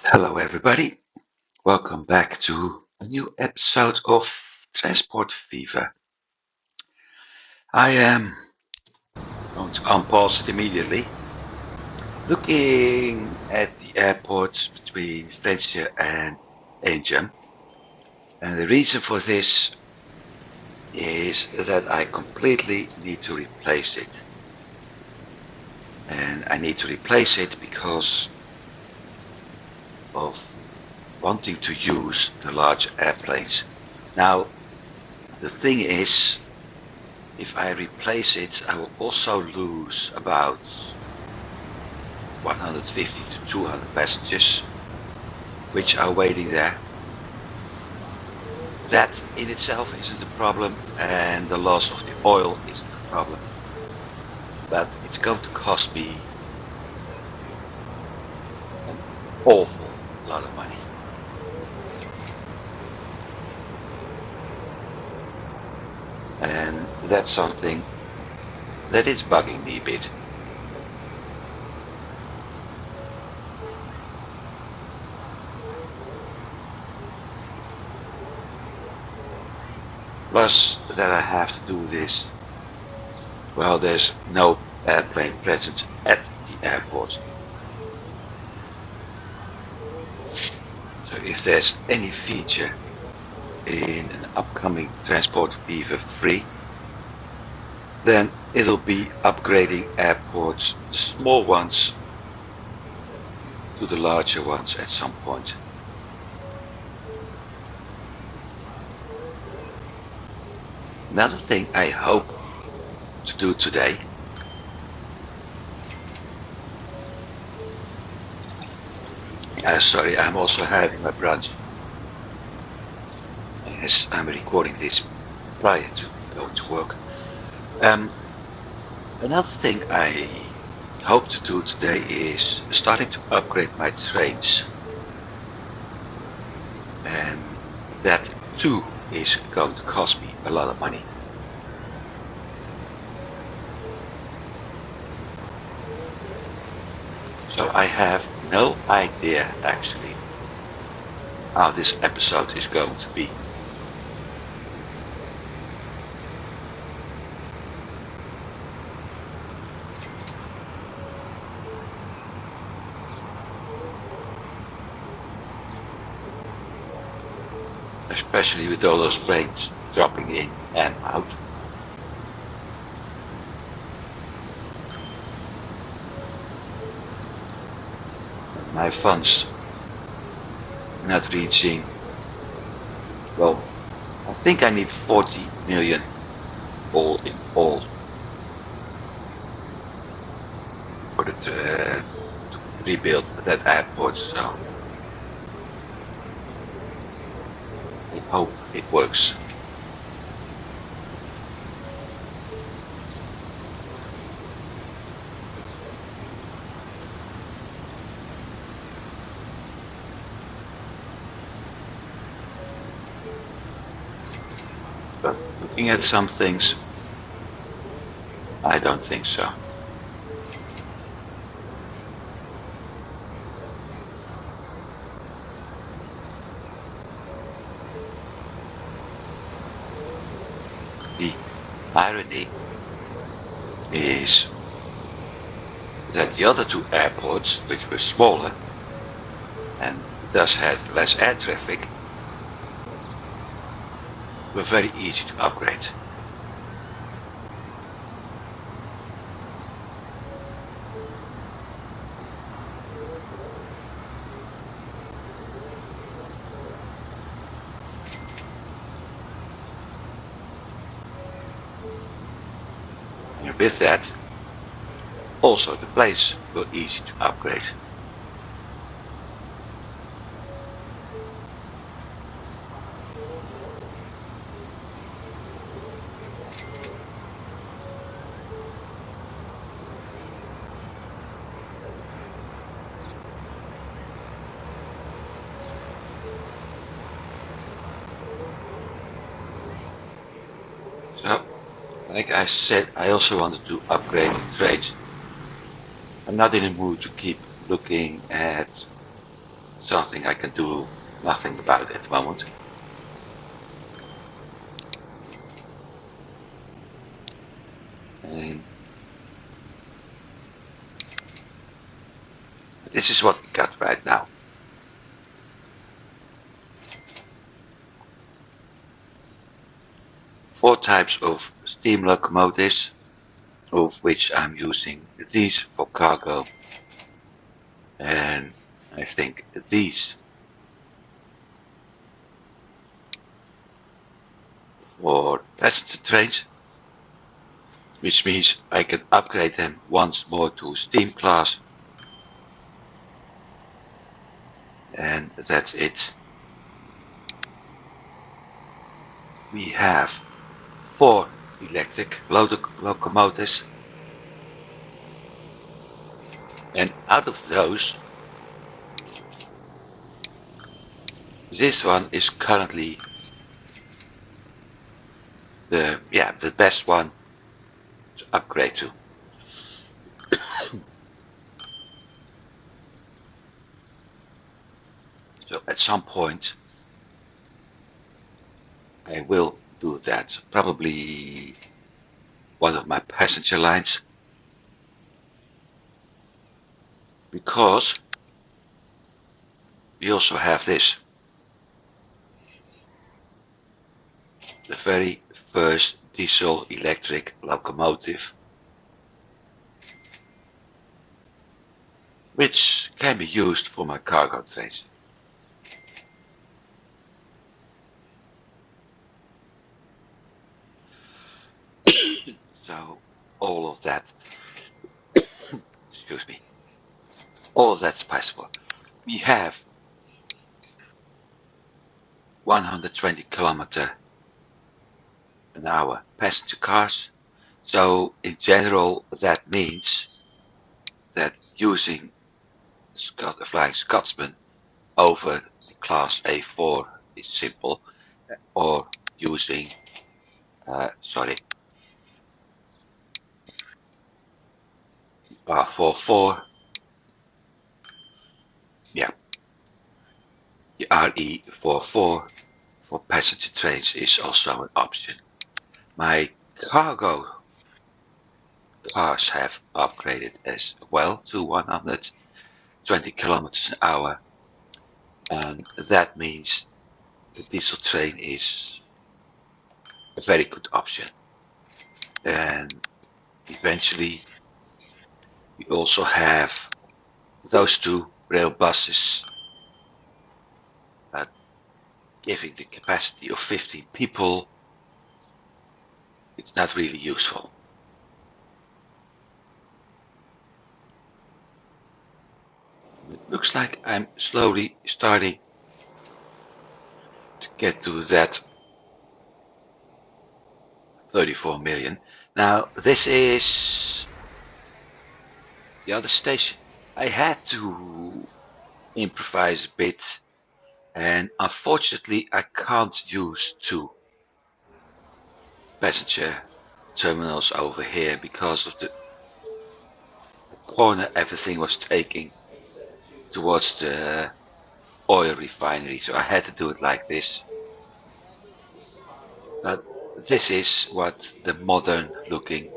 Hello everybody, welcome back to a new episode of Transport Fever. I am going to unpause it immediately, looking at the airport between Valencia and Eindhoven, and the reason for this is that I completely need to replace it. And I need to replace it because of wanting to use the large airplanes. Now, the thing is, if I replace it, I will also lose about 150 to 200 passengers, which are waiting there. That in itself isn't a problem, and the loss of the oil isn't a problem. But it's going to cost me an awful lot of money. And that's something that is bugging me a bit. Plus that I have to do this while there's no airplane present at the airport. So if there's any feature in an upcoming Transport Fever 3, then it'll be upgrading airports, the small ones to the larger ones at some point. Another thing I hope to do today sorry, I'm also having my brunch as I'm recording this prior to going to work. Another thing I hope to do today is starting to upgrade my trains, and that too is going to cost me a lot of money. So I have no idea actually how this episode is going to be. Especially with all those planes dropping in and out. And my funds not reaching, well, I think I need 40 million all in all for to rebuild that airport, so I hope it works. But looking at some things, I don't think so. The irony is that the other two airports, which were smaller and thus had less air traffic, were very easy to upgrade. And with that, also the planes were easy to upgrade. So, like I said, I also wanted to upgrade the trains. I'm not in the mood to keep looking at something I can do nothing about at the moment. And this is what we got right now. Four types of steam locomotives, of which I'm using these for cargo, and I think these for passenger trains, which means I can upgrade them once more to steam class, and that's it. We have 4 electric locomotives, and out of those, this one is currently the best one to upgrade to. So at some point I will do that, probably one of my passenger lines, because we also have this, the very first diesel electric locomotive, which can be used for my cargo trains. So all of that, excuse me, all of that's possible. We have 120 km/h passenger cars. So in general, that means that using Flying Scotsman over the class A4 is simple, or using, 44, yeah, the RE44 for passenger trains is also an option. My cargo cars have upgraded as well to 120 km/h, and that means the diesel train is a very good option. And eventually we also have those 2 rail buses giving the capacity of 15 people. It's not really useful. It looks like I'm slowly starting to get to that 34 million. Now this is the other station. I had to improvise a bit, and unfortunately I can't use 2 passenger terminals over here because of the corner everything was taking towards the oil refinery, so I had to do it like this. But this is what the modern looking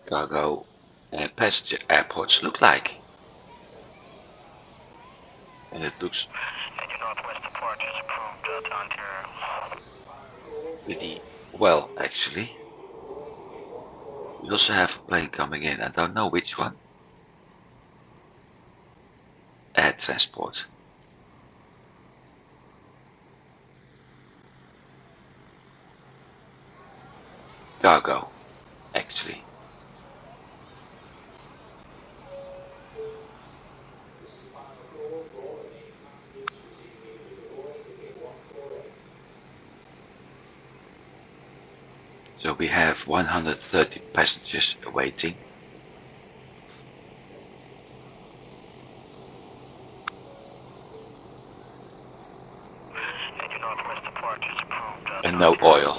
cargo and passenger airports look like. And it looks pretty well, actually. We also have a plane coming in, I don't know which one. Air transport. Cargo, actually. So we have 130 passengers waiting. And no oil.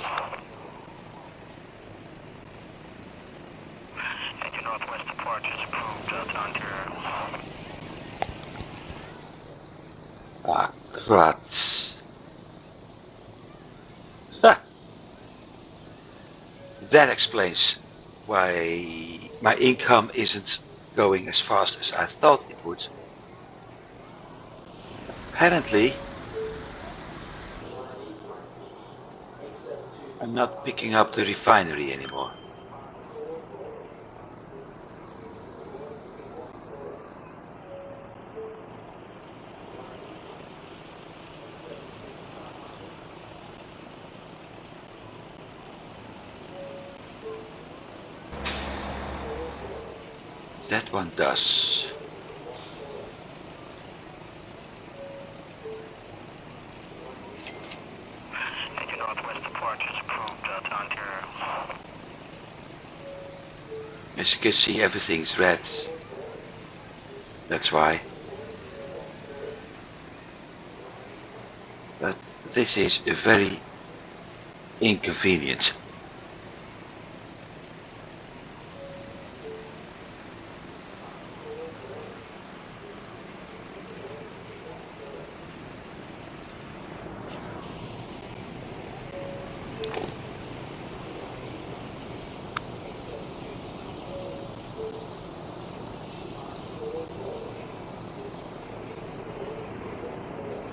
that explains why my income isn't going as fast as I thought it would. Apparently, I'm not picking up the refinery anymore. That one does. Major Northwest departures approved to Ontario. As you can see, everything's red. That's why. But this is very inconvenient.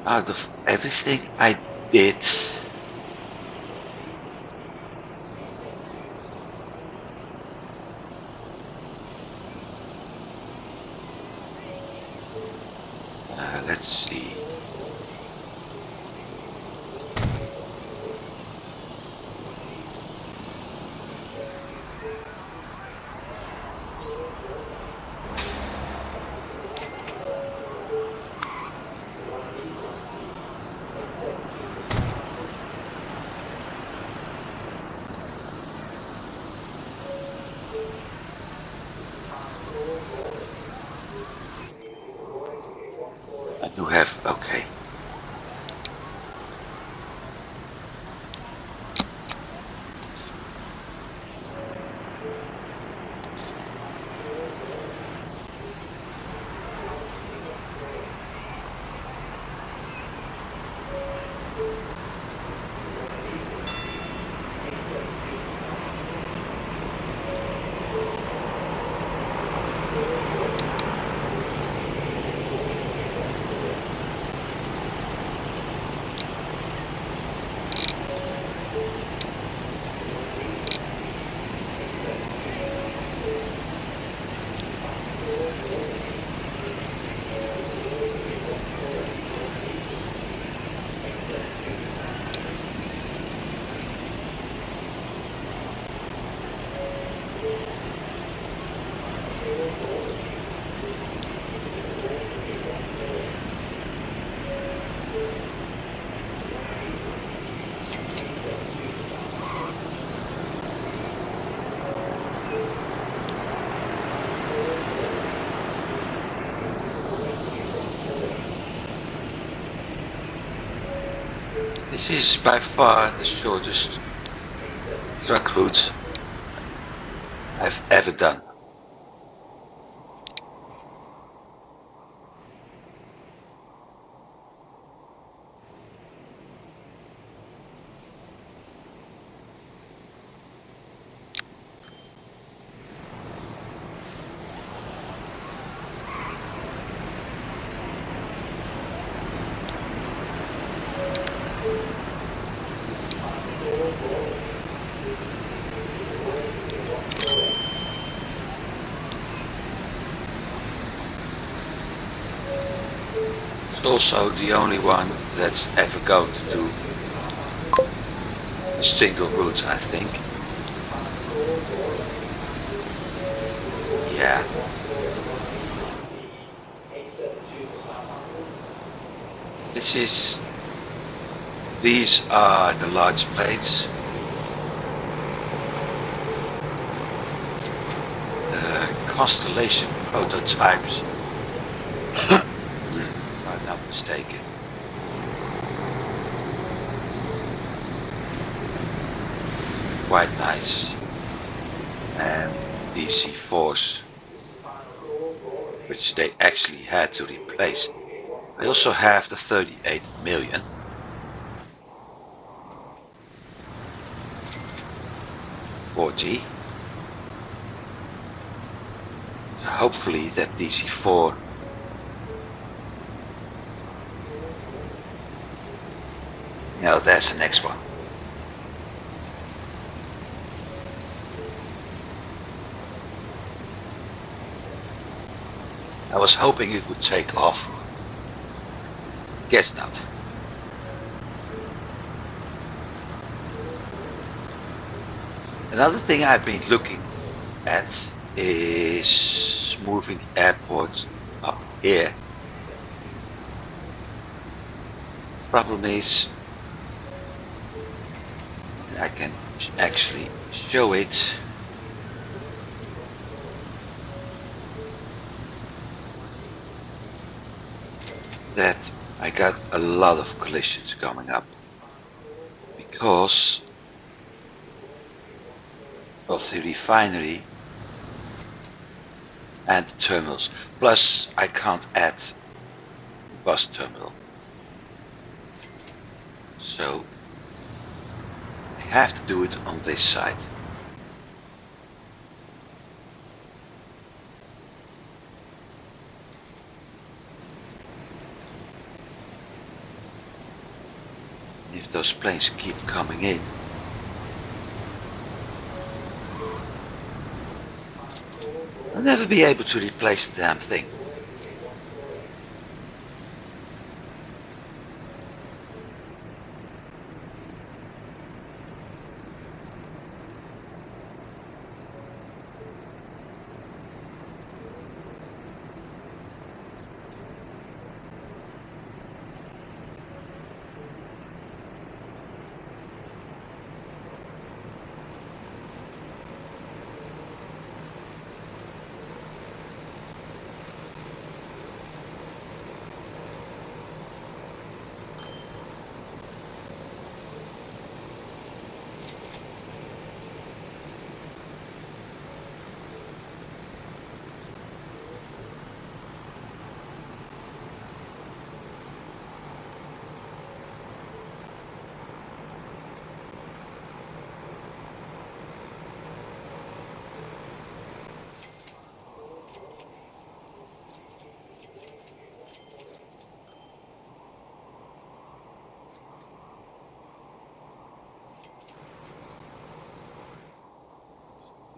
Out of everything I did, let's see. I do have, okay. This is by far the shortest truck route I've ever done. It's also the only one that's ever going to do a single route, I think. Yeah. These are the large plates. The Constellation prototypes, if I'm not mistaken. Quite nice. And the DC4s, which they actually had to replace. I also have the 38 million. DC-4G. So hopefully that DC-4 no, there's the next one. I was hoping it would take off. Guess not. Another thing I've been looking at is moving the airport up here. Problem is, I can actually show it. That I got a lot of collisions coming up because of the refinery and the terminals. Plus I can't add the bus terminal. So I have to do it on this side. If those planes keep coming in, I'll never be able to replace the damn thing.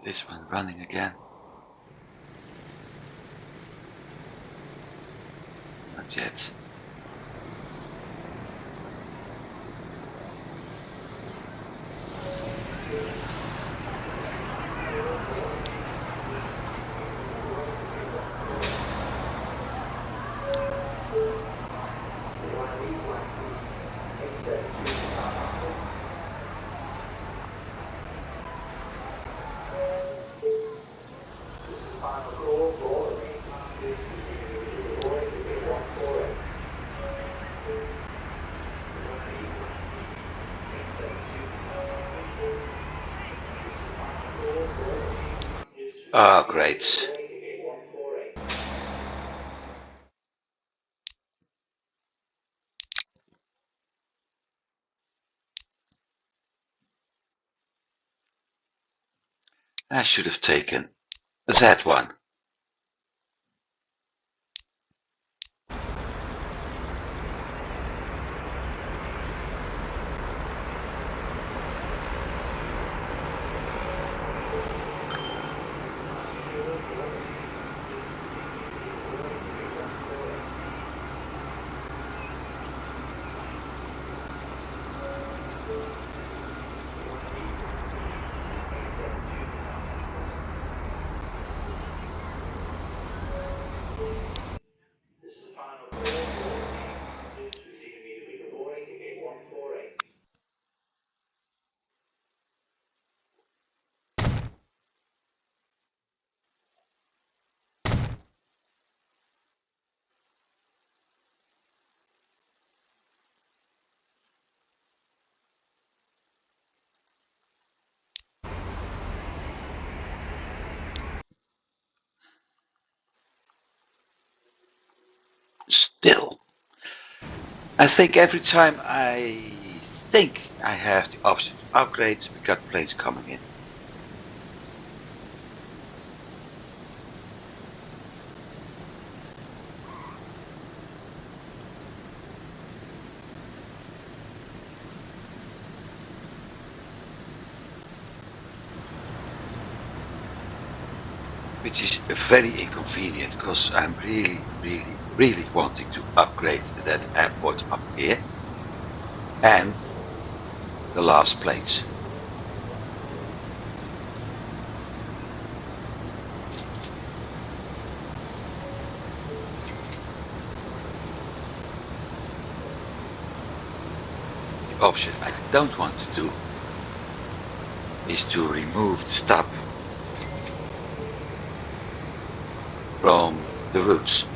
This one running again. Not yet. Oh, great. I should have taken that one. Still, I think every time I think I have the option to upgrade, we got planes coming in. which is very inconvenient because I'm really wanting to upgrade that airport up here and the last planes. The option I don't want to do is to remove the stop from the routes.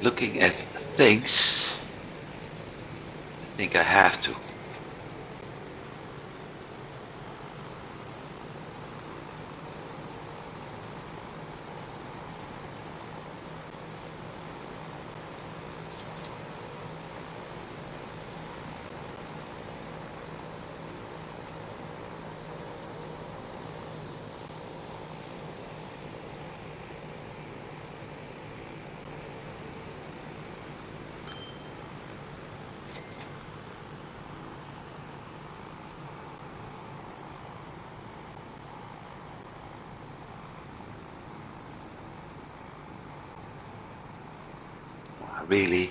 Looking at things, I think I have to. Really,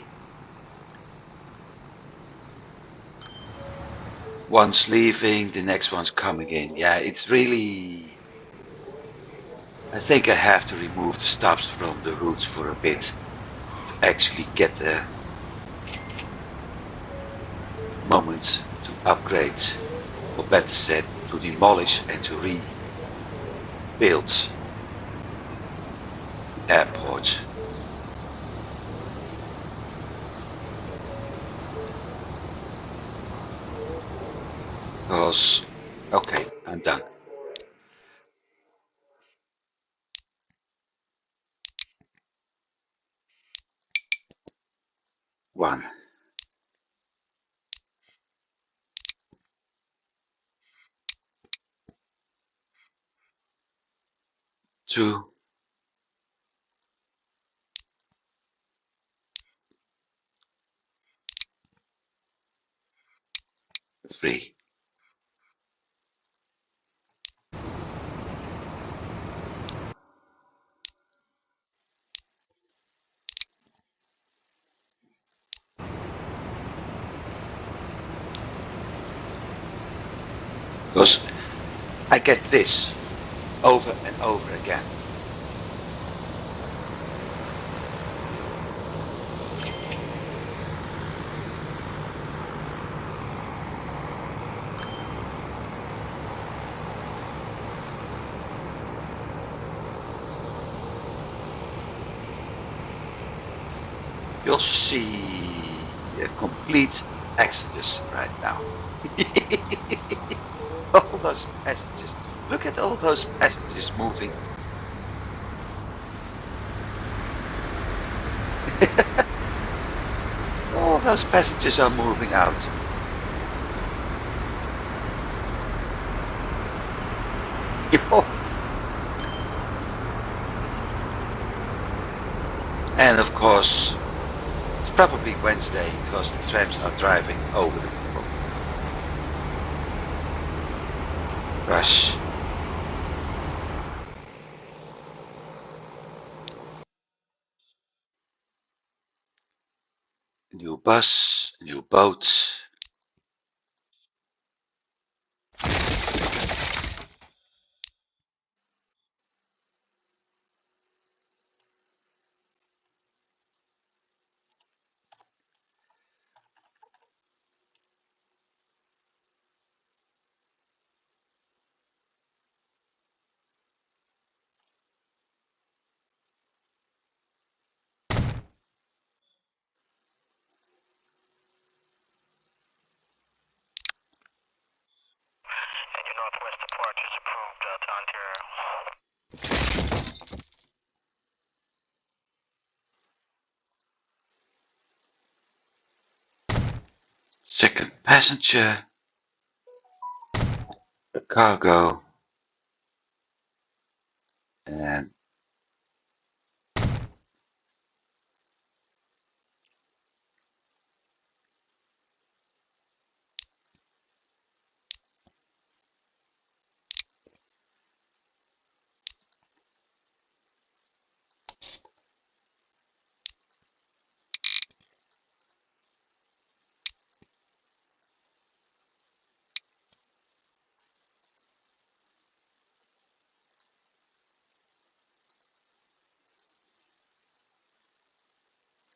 one's leaving, the next one's coming in. Yeah, it's really. I think I have to remove the stops from the routes for a bit to actually get the moment to upgrade, or better said, to demolish and to rebuild the airport. Because, okay, I'm done. One, two, three. Because I get this over and over again. You'll see a complete exodus right now. All those passengers. Look at all those passengers moving. All those passengers are moving out. And of course, it's probably Wednesday because the trams are driving over the rush. New bus, new boat. passenger, a cargo, and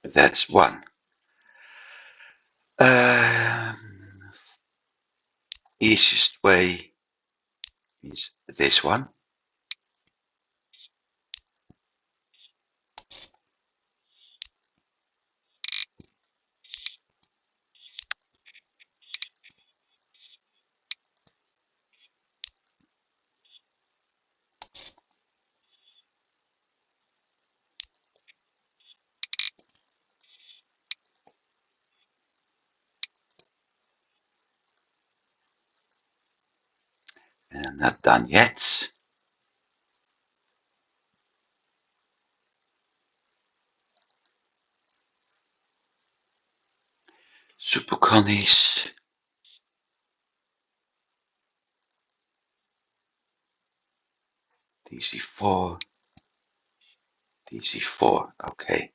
that's one. Easiest way is this one. And I'm not done yet. Super Connies. DC4. DC4. Okay.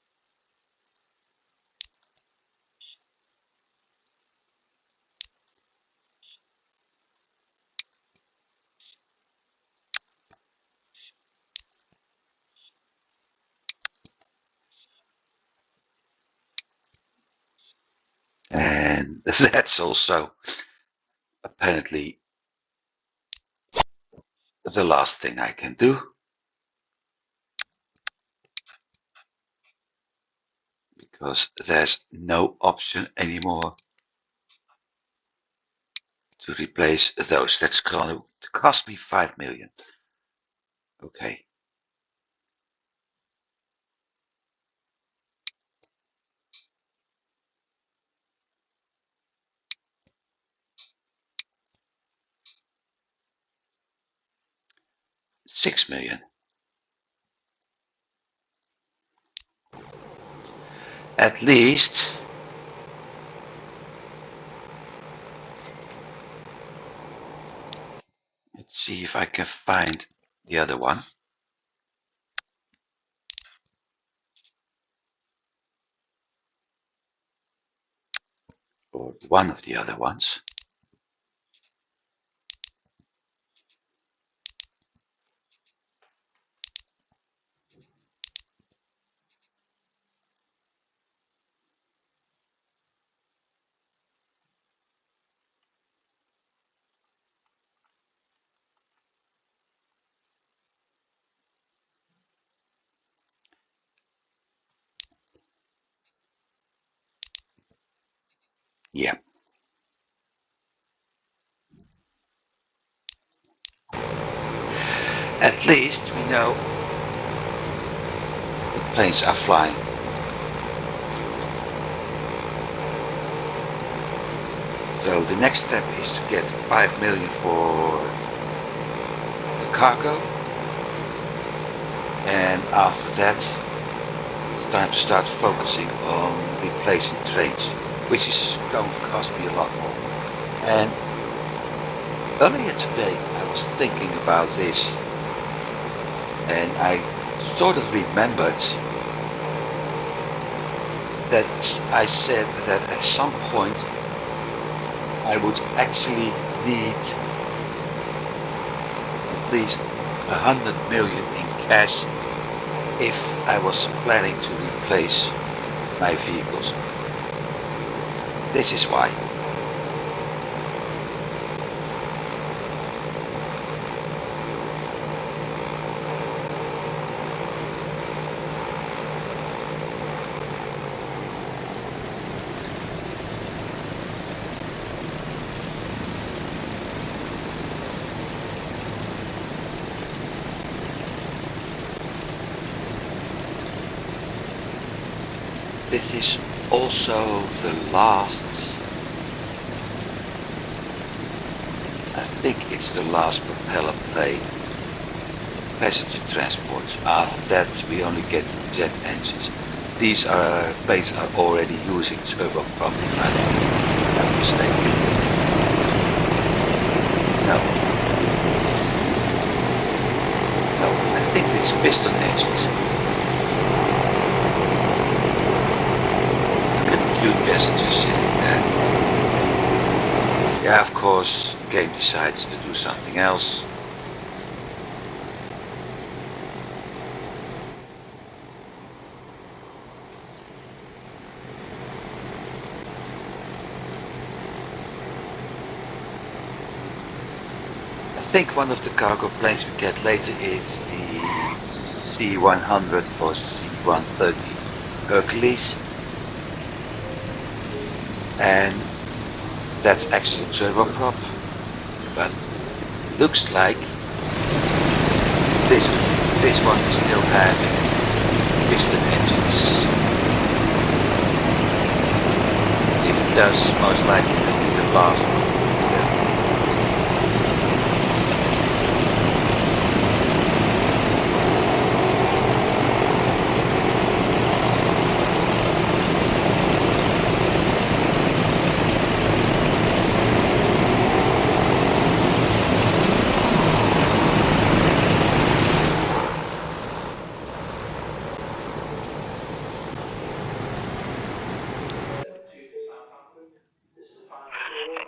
And that's also apparently the last thing I can do, because there's no option anymore to replace those. That's going to cost me 5 million. Okay. $6 million. At least let's see if I can find the other one. Or one of the other ones. Yeah. At least we know the planes are flying. So the next step is to get 5 million for the cargo. And after that, it's time to start focusing on replacing trains, which is going to cost me a lot more. And earlier today I was thinking about this, and I sort of remembered that I said that at some point I would actually need at least 100 million in cash if I was planning to replace my vehicles. This is why. This is also the last I think it's the last propeller plane. Passenger transport. After that we only get jet engines. These planes are already using turboprop, if I'm not mistaken. No. No, I think it's piston engines. Look at the cute passengers sitting there. Yeah, of course, the game decides to do something else. I think one of the cargo planes we get later is the C-100 or C-130 Hercules, and that's actually turboprop, but it looks like this one is still having piston engines. If it does, most likely it will be the last one.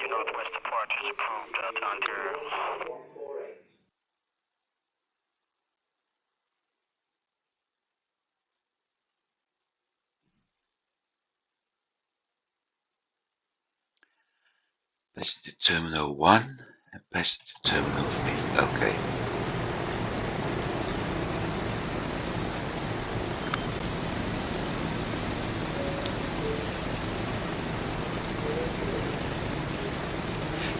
Your northwest departure is approved to Ontario. Passenger Terminal 1 and Passenger Terminal 3. Okay.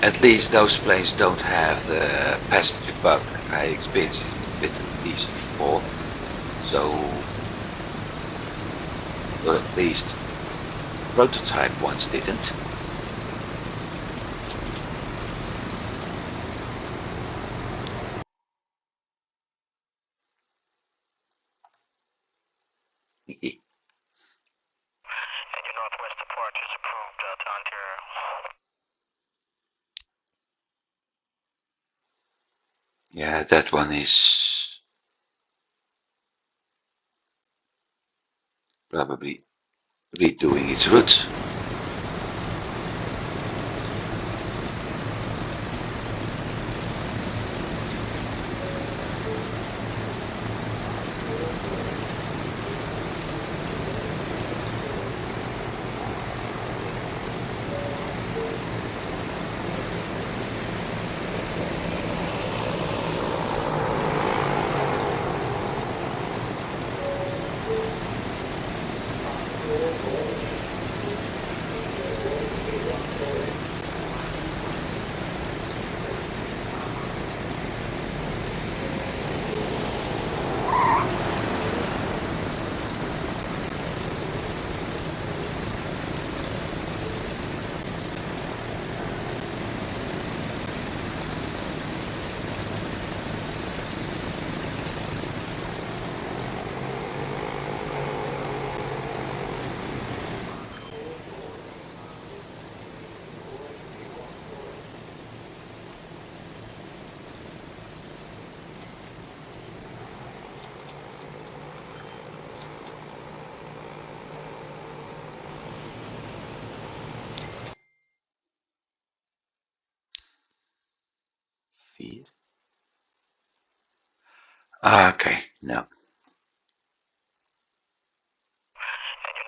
At least those planes don't have the passenger bug. I experienced it with these before. So, or at least the prototype ones didn't. Your northwest departure is approved to Ontario. Yeah, that one is probably redoing its route. Vier. Okay, no. Your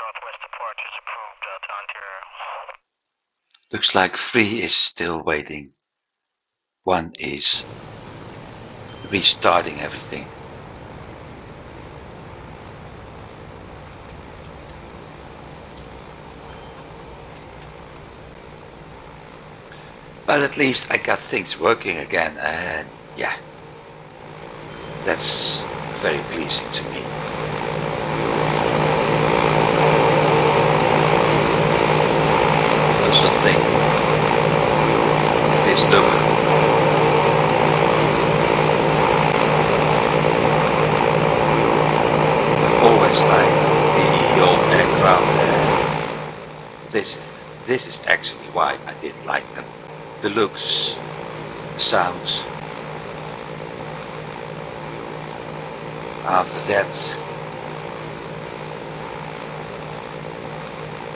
northwest departure is approved to Ontario. Looks like 3 is still waiting. 1 is restarting everything. But at least I got things working again, and yeah, that's very pleasing to me. I also think if this look this is actually why I didn't like them. The looks, the sounds. After that,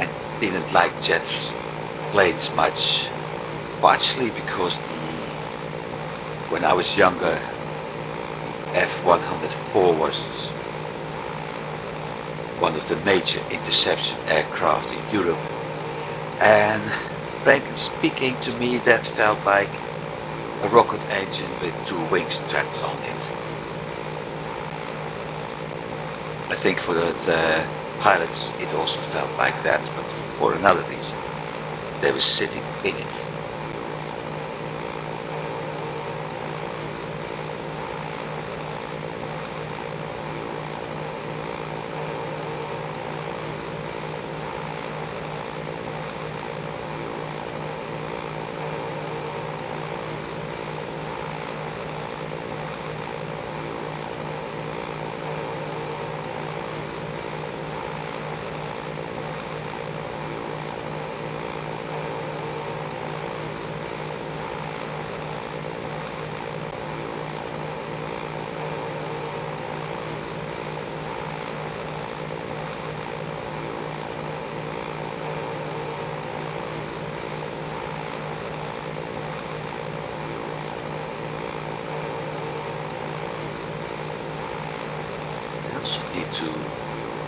I didn't like jet planes much, partially because when I was younger, the F-104 was one of the major interception aircraft in Europe, and frankly speaking, to me that felt like a rocket engine with two wings strapped on it. I think for the pilots it also felt like that, but for another reason. They were sitting in it. I also need to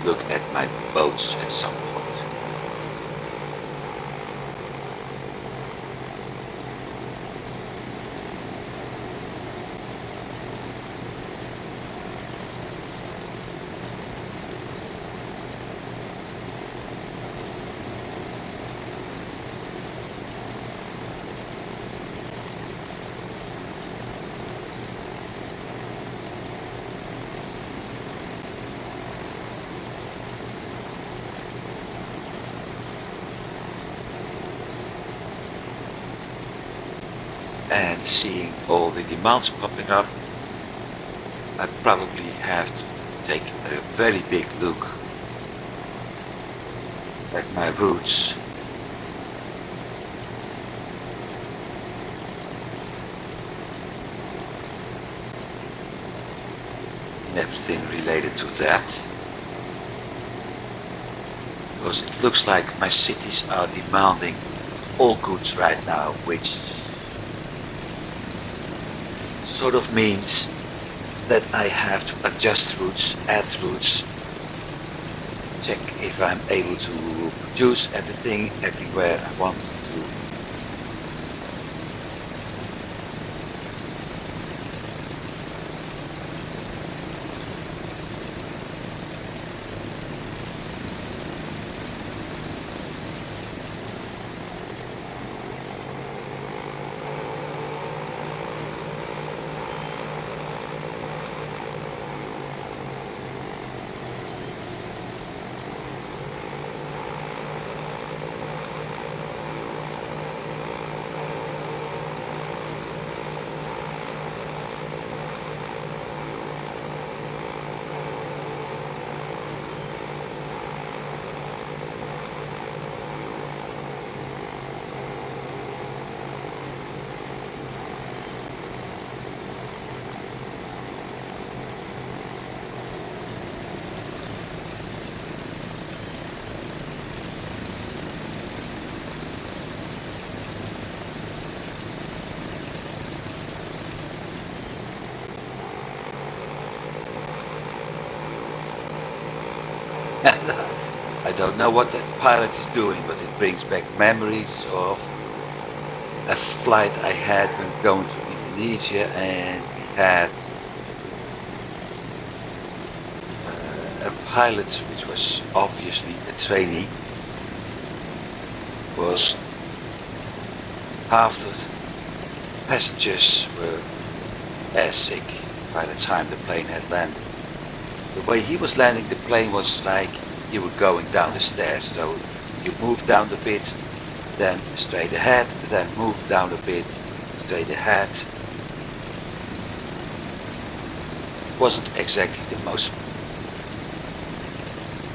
look at my boats at some point. And seeing all the demands popping up, I probably have to take a very big look at my routes. And everything related to that. Because it looks like my cities are demanding all goods right now, which sort of means that I have to adjust routes, add routes, check if I'm able to produce everything everywhere I want to. I don't know what that pilot is doing, but it brings back memories of a flight I had when going to Indonesia, and we had a pilot which was obviously a trainee. Was half the passengers were airsick by the time the plane had landed. The way he was landing the plane was like you were going down the stairs, so you move down a bit, then straight ahead, then move down a bit, straight ahead. It wasn't exactly the most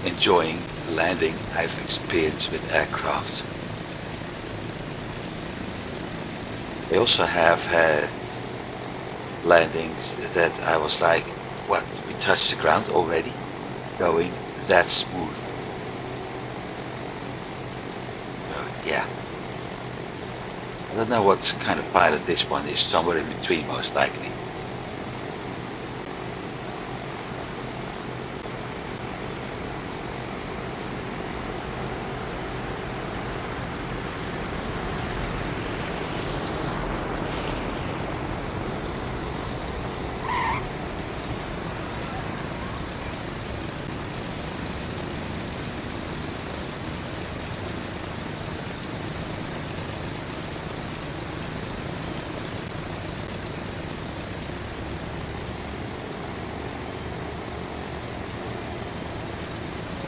enjoying landing I've experienced with aircraft. I also have had landings that I was like, what, we touched the ground already? Going that smooth. Yeah. I don't know what kind of pilot this one is, somewhere in between most likely.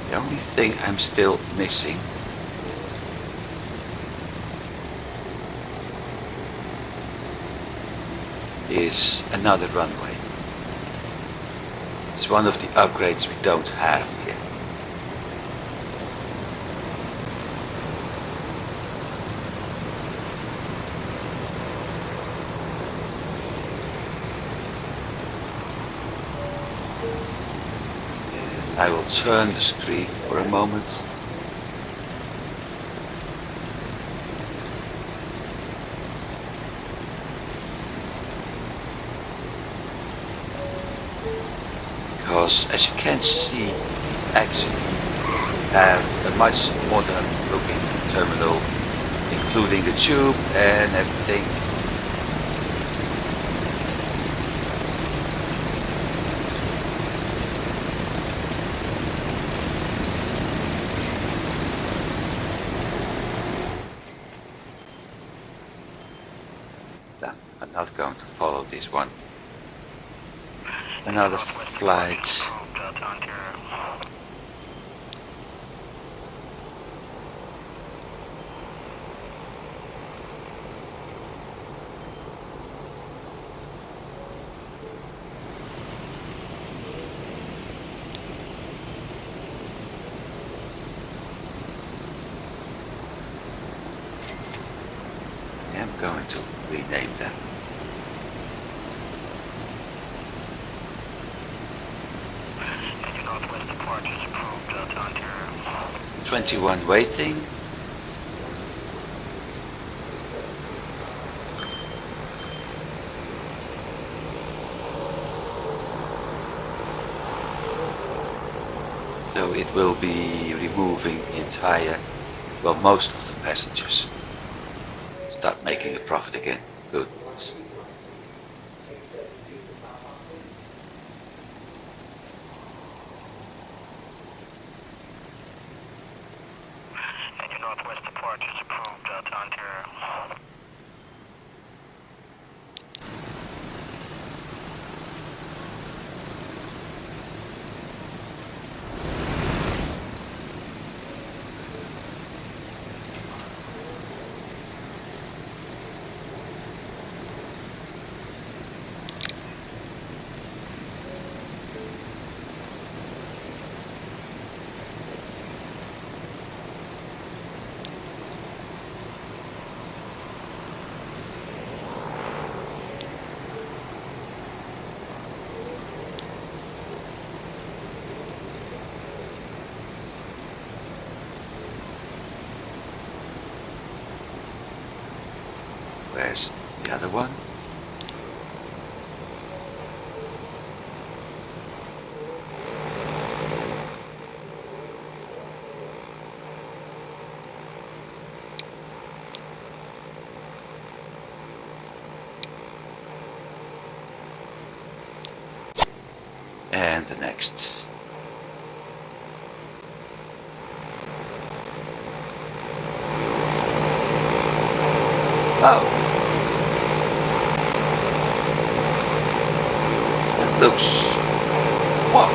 The only thing I'm still missing is another runway. It's one of the upgrades we don't have here. And I will turn the screen for a moment. Because as you can see, we actually have a much modern looking terminal, including the tube and everything. No, I'm not going to follow this one. Another flight. I am going to rename them. Northwest departure is approved to Ontario. 21 waiting. So it will be removing the entire, well, most of the passengers. Start making a profit again. Good. Northwest departure is approved to Ontario. Where's the other one? And the next. Oh! That looks... What?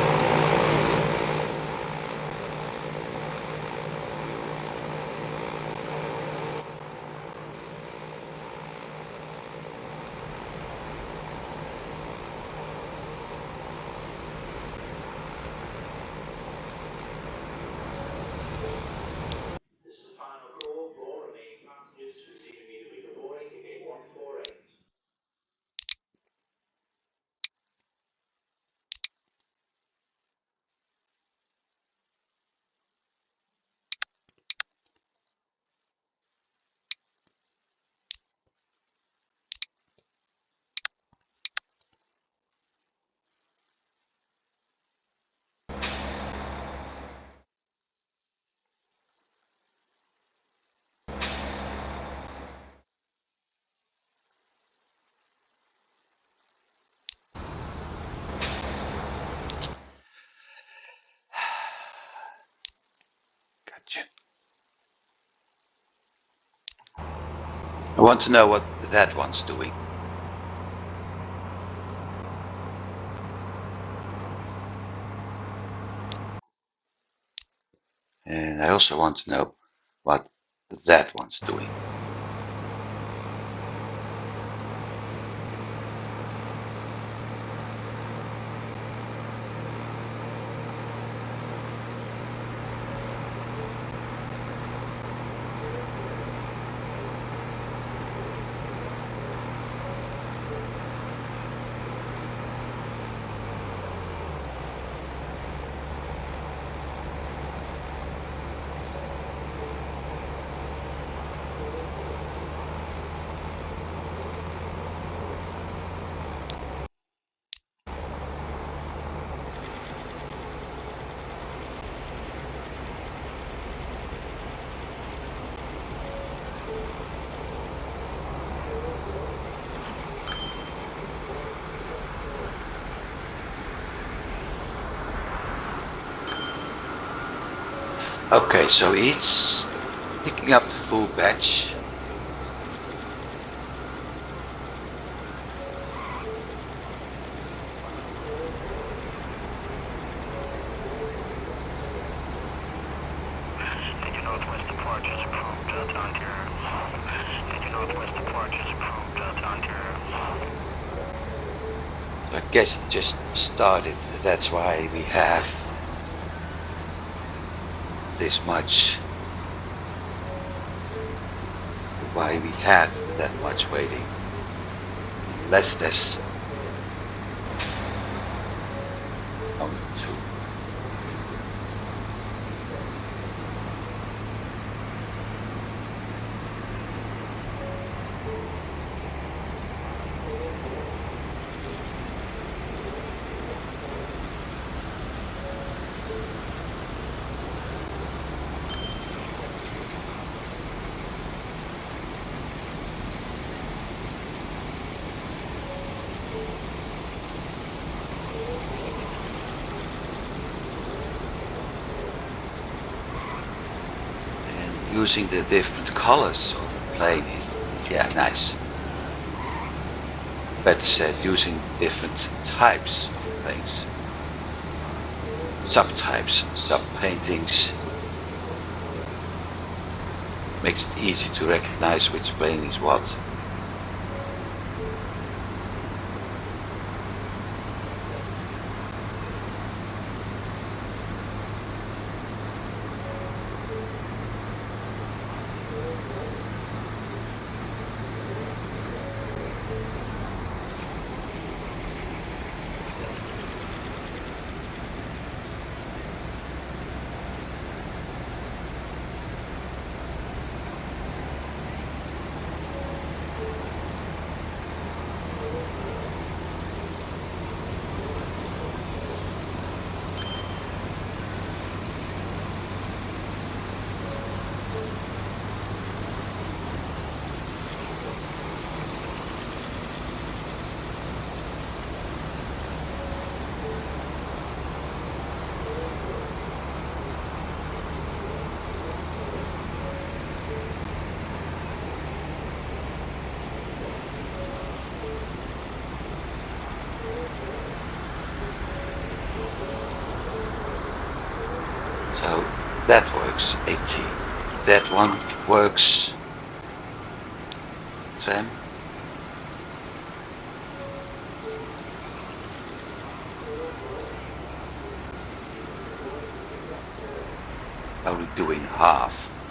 I want to know what that one's doing. And I also want to know what that one's doing. Okay, so it's picking up the full batch. Did you northwest approach is approved to Ontario? Did you northwest approach is approved to Ontario? So I guess it just started. That's why we have this much. Why we had that much waiting. Unless there's only two. And using the different colors of the plane is, yeah, nice. Better said, using different types of planes. Subtypes, sub-paintings. Makes it easy to recognize which plane is what. So that works, 18. That one works, tram. Only doing half.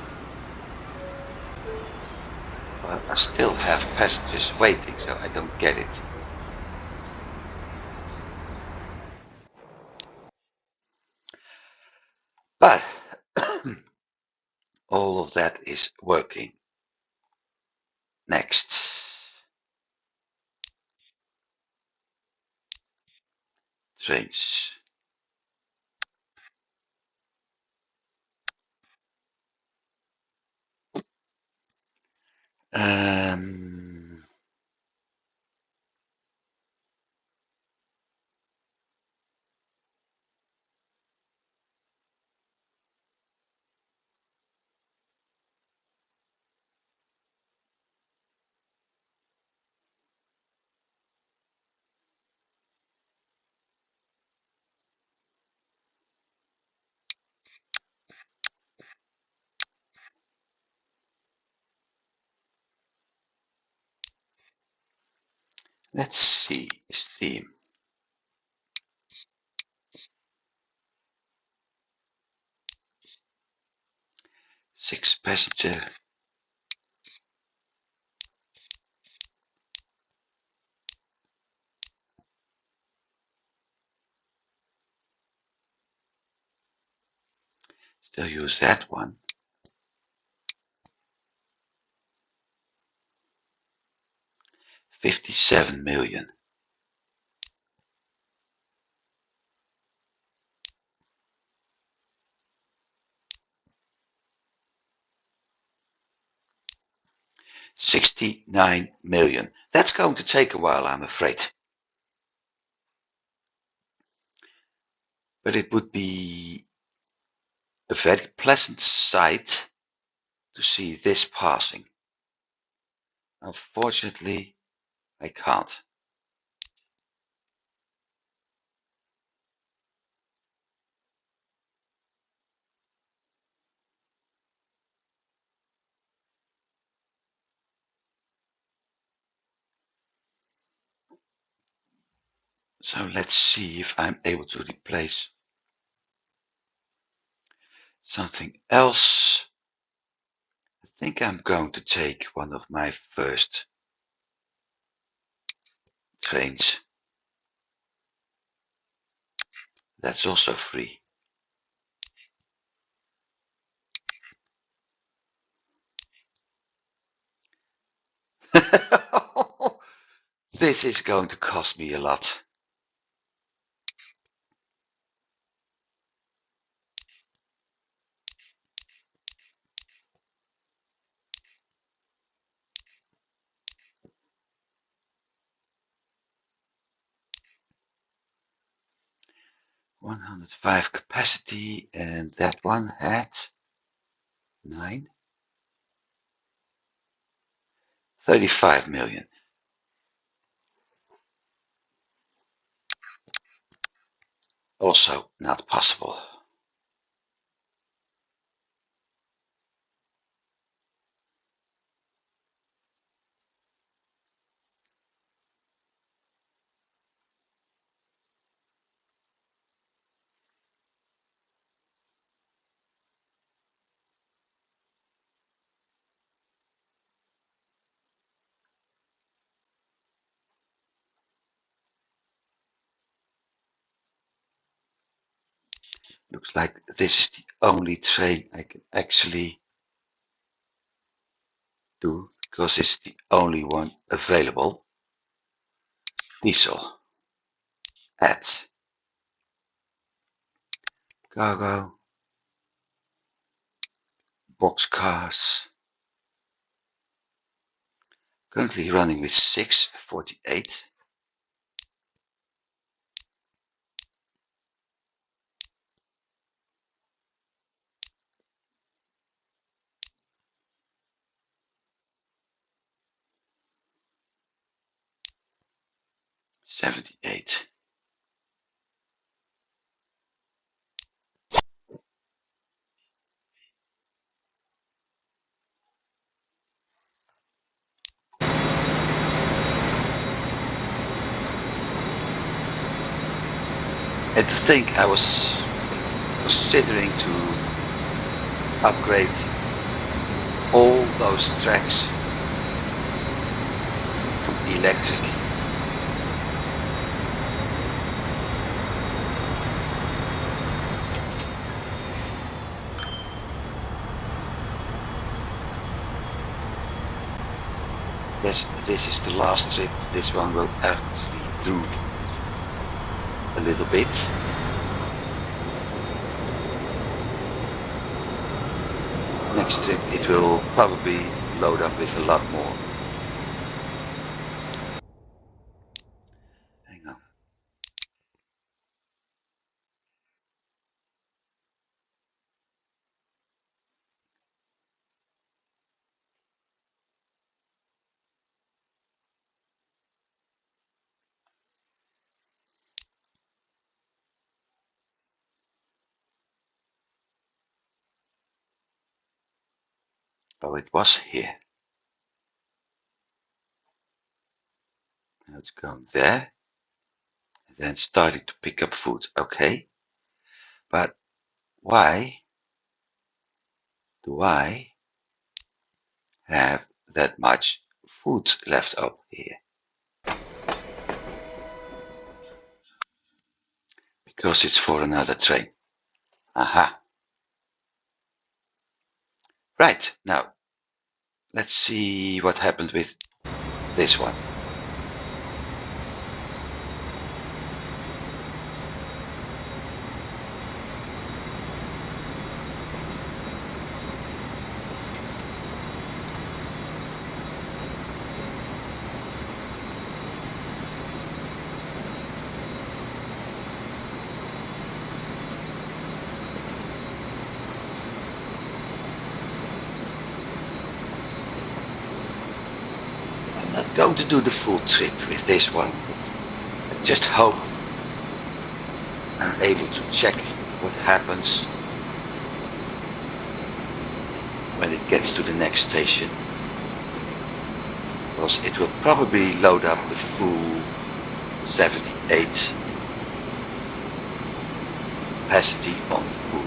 Well, I still have passengers waiting, so I don't get it. But all of that is working. Next. Trains. Um, Let's see, steam. 6 passenger. Still use that one. $57 million. $69 million. That's going to take a while, I'm afraid. But it would be a very pleasant sight to see this passing. Unfortunately, I can't. So let's see if I'm able to replace something else. I think I'm going to take one of my first trains. That's also free. This is going to cost me a lot. $105 capacity, and that one had 9. $35 million. Also not possible. Looks like this is the only train I can actually do because it's the only one available. Diesel. Add. Cargo. Boxcars. Currently running with 648. $78. And to think I was considering to upgrade all those tracks from electric. This is the last trip. This one will actually do a little bit. Next trip it will probably load up with a lot more. Hang on. Oh, it was here. Now it's going there. And then starting to pick up food. Okay. But why do I have that much food left over here? Because it's for another train. Aha. Right. Now, let's see what happened with this one. I'm not going to do the full trip with this one. I just hope I'm able to check what happens when it gets to the next station. Because it will probably load up the full 78 capacity on food.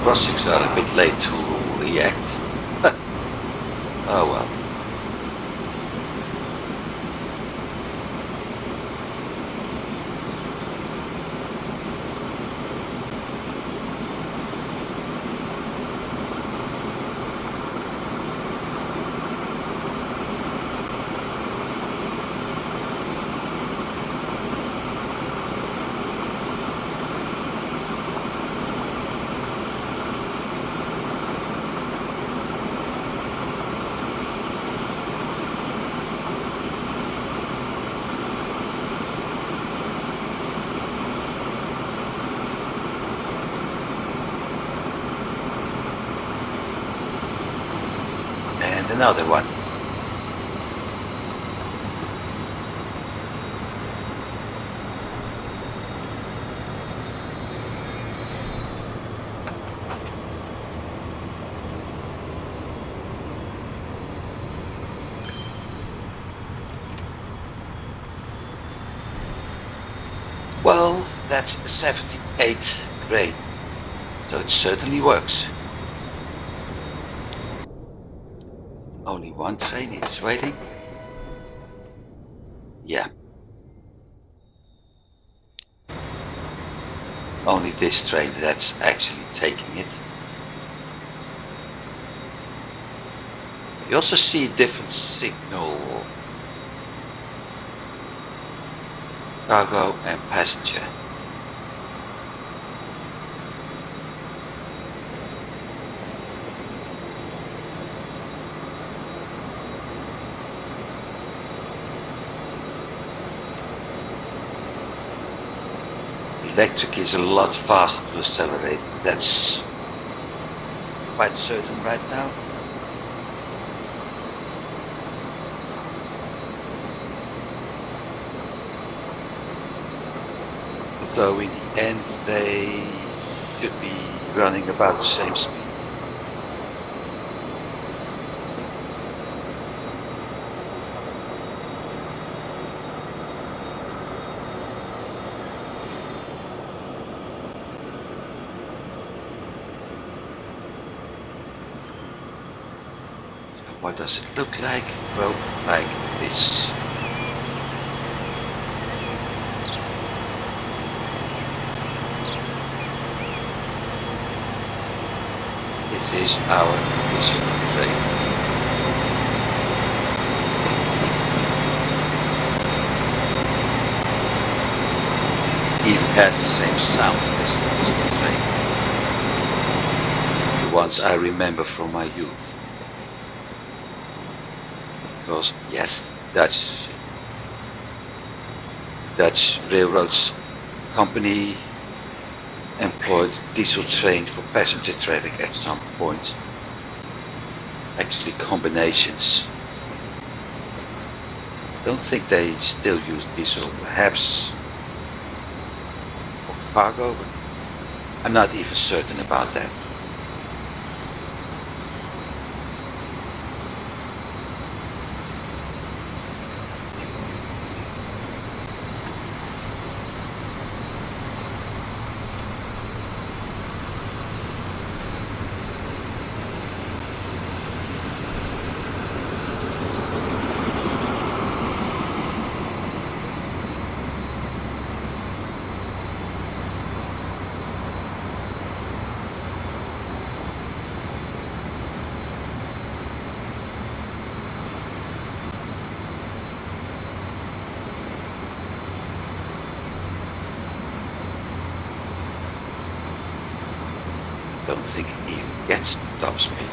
Crossings are a bit late to react. Oh well. And another one. Well, that's a 78 grain, so it certainly works. Only one train is waiting. Yeah. only this train that's actually taking it. You also see different signal, cargo and passenger. Electric is a lot faster to accelerate. That's quite certain right now. Although in the end they should be running about the same speed. So what does it look like? Well, like this. This is our diesel train. Even has the same sound as the train. The ones I remember from my youth. Because yes, the Dutch railroads company employed diesel train for passenger traffic at some point. Actually combinations. I don't think they still use diesel, perhaps for cargo, but I'm not even certain about that. I don't think it even gets to top speed.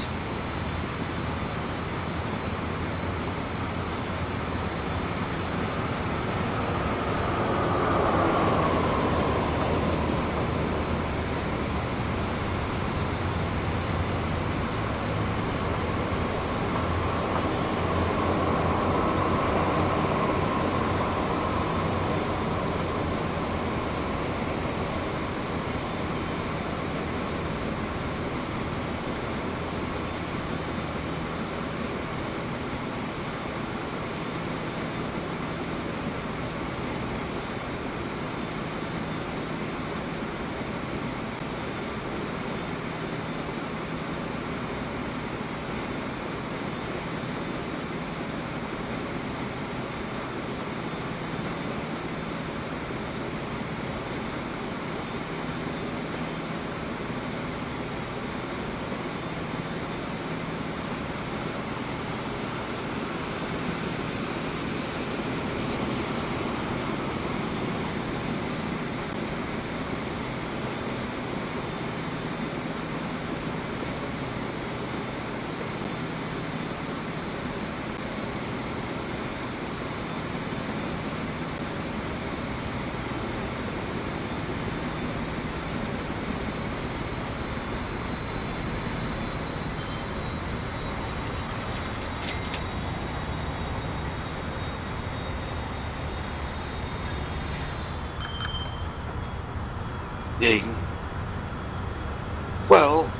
Well,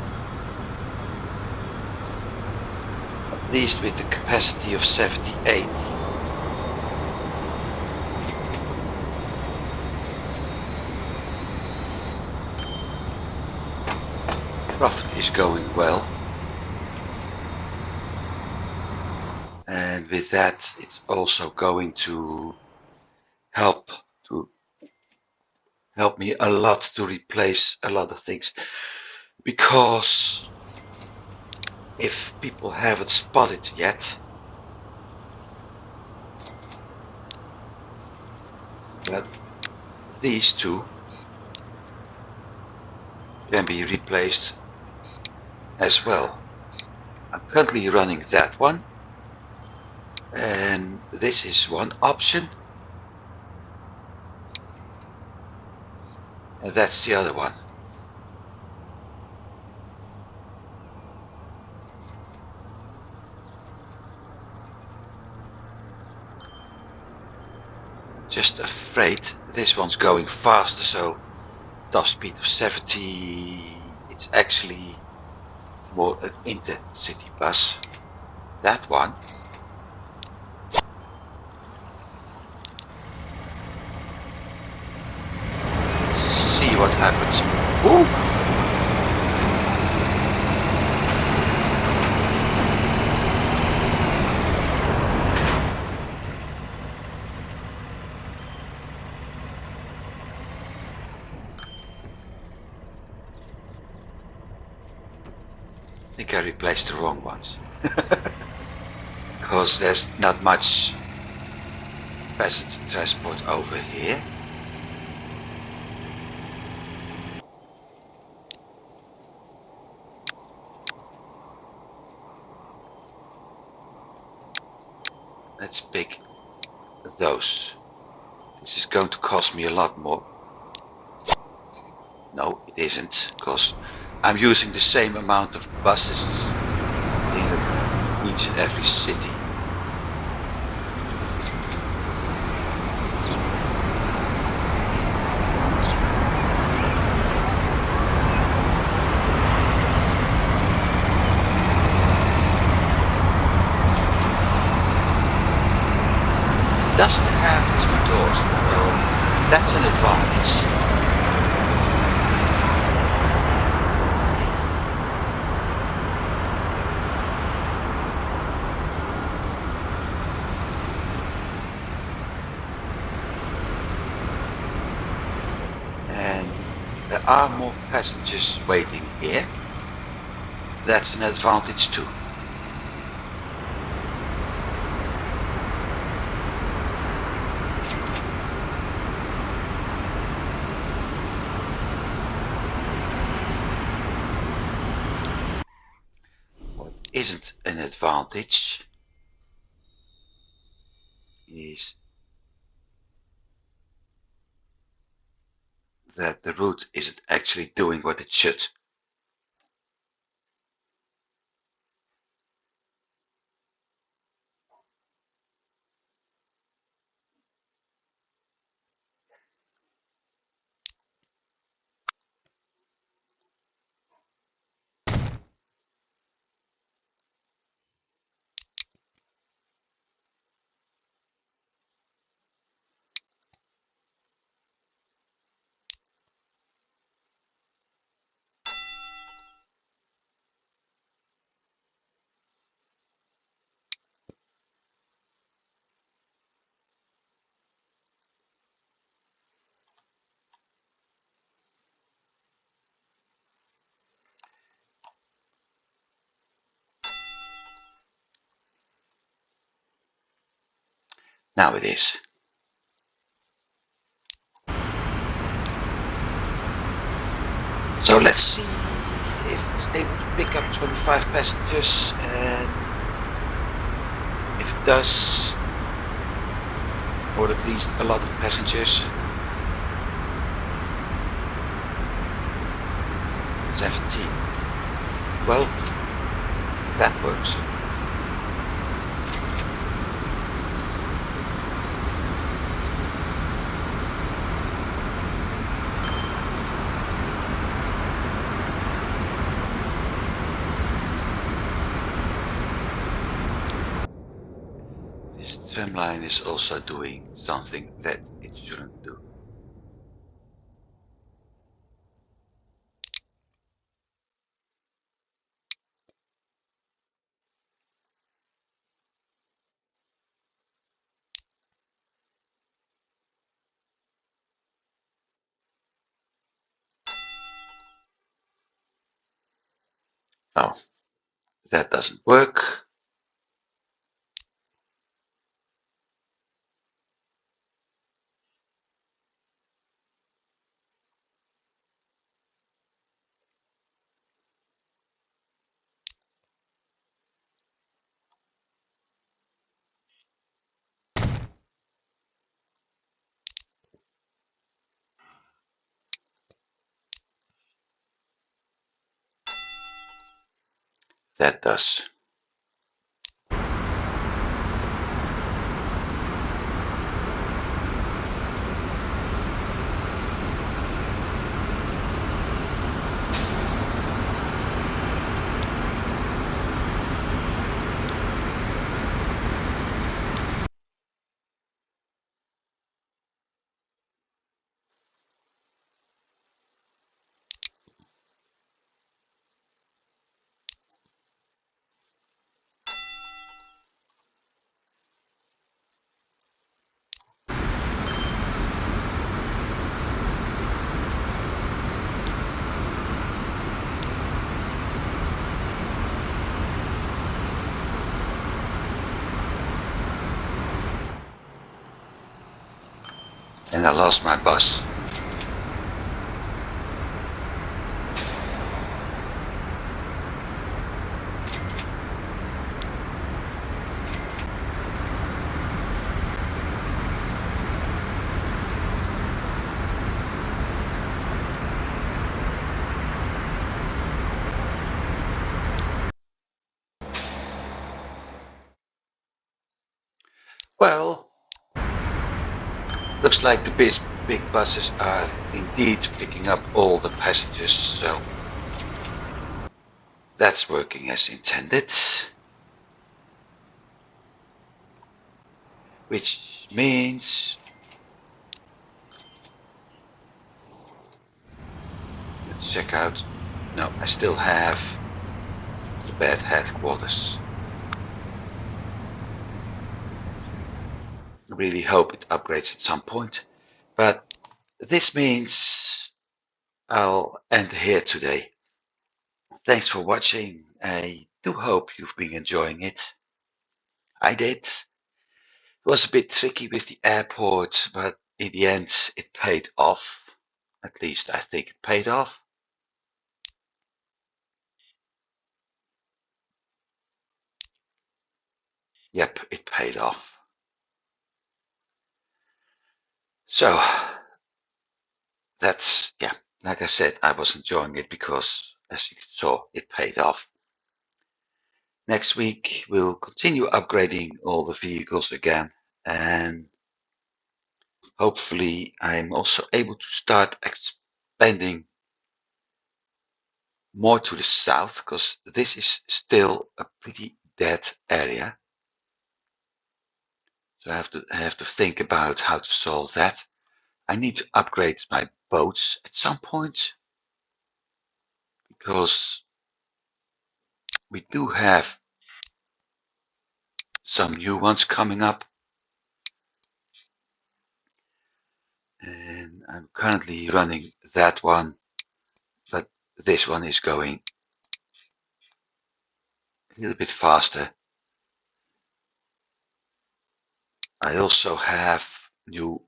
at least with the capacity of 78. Profit is going well. And with that, it's also going to help help me a lot to replace a lot of things, because if people haven't spotted yet, but these two can be replaced as well. I'm currently running that one, and this is one option, and that's the other one. Just afraid this one's going faster, so top speed of 70, it's actually more an intercity bus. That one, let's see what happens. Ooh! I think I replaced the wrong ones. Because there's not much passenger transport over here. Let's pick those. This is going to cost me a lot more. No, it isn't, because I'm using the same amount of buses in each and every city. Doesn't have two doors, well, that's an advantage. And there are more passengers waiting here. That's an advantage too. What isn't an advantage is that the route isn't actually doing what it should. Now it is. So let's see if it's able to pick up 25 passengers, and if it does, or at least a lot of passengers. 17. Well, that works. This tramline is also doing something that it shouldn't do. Oh, that doesn't work. That does. And I lost my bus. Well, looks like the big buses are indeed picking up all the passengers, so that's working as intended. Which means, let's check out. No, I still have the bad headquarters. I really hope it upgrades at some point, but this means I'll end here today. Thanks for watching. I do hope you've been enjoying it. I did. It was a bit tricky with the airport, but in the end it paid off. At least I think it paid off. Yep, it paid off. So that's, yeah, like I said, I was enjoying it because, as you saw, it paid off. Next week we'll continue upgrading all the vehicles again, and hopefully I'm also able to start expanding more to the south, because this is still a pretty dead area. So I have to think about how to solve that. I need to upgrade my boats at some point, because we do have some new ones coming up. And I'm currently running that one, but this one is going a little bit faster. I also have new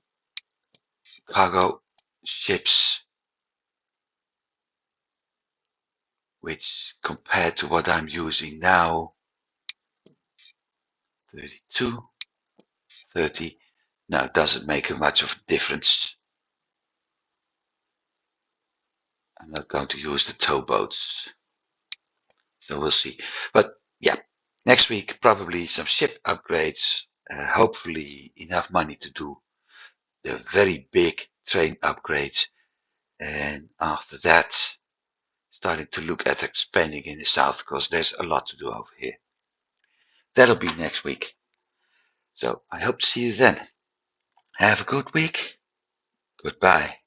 cargo ships, which compared to what I'm using now, 32, 30, now it doesn't make much of a difference. I'm not going to use the towboats, so we'll see. But yeah, next week probably some ship upgrades, hopefully enough money to do the very big train upgrades, and after that starting to look at expanding in the south, because there's a lot to do over here. That'll be next week, so I hope to see you then. Have a good week. Goodbye.